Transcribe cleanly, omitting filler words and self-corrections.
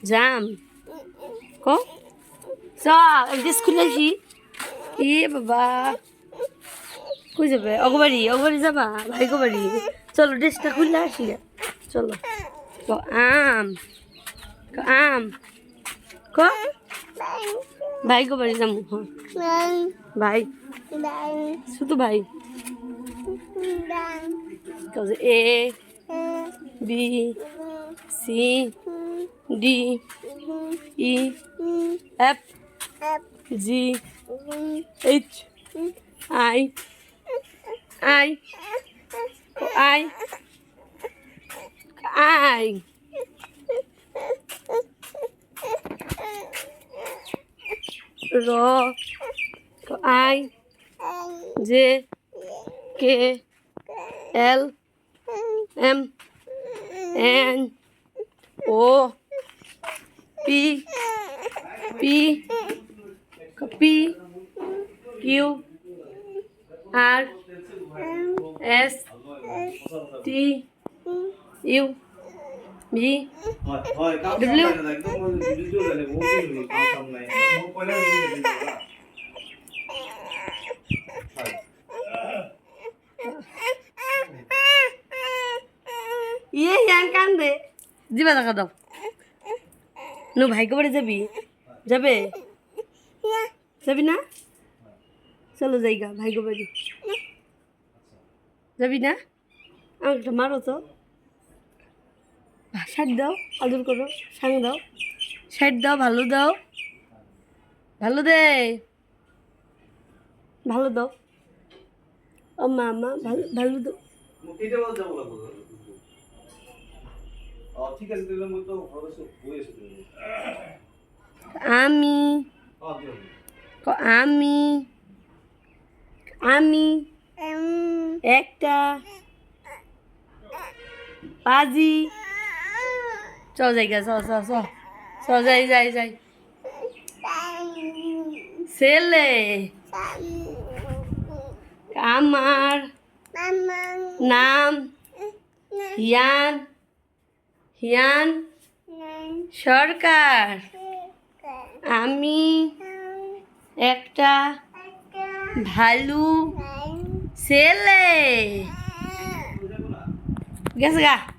জাম কো চল ড্রেস খুলে আসি এ বাবা কই যাবে অগবাড়ি যাবা ভাই বাড়ি চলো ড্রেসটা খুলে আসি চলো আম আম কো ভাই বাড়ি যাবো ভাই শুধু ভাই A B C D E F G H I I I I র I J K L M N O P P P Q R S T U V W ইয়ে ইয়ান কান্দে দিবা দেখা দাও নু ভাইকে বাড়ি যাবি যাবে যাবি না চলো যাইগা ভাইকে বাড়ি যাবি না আমাকে মারো তো সাইড দাও আদর করো সাং দাও সাইড দাও ভালো দাও ভালো দে ভালো দাও ও মামা ভালো ভালো দাও আমি আমি আমি একটা পাজি চল যাইগা চ যাই ছেলে আমার নাম হিয়ান সরকার আমি একটা ভালো ছেলে গেছে গা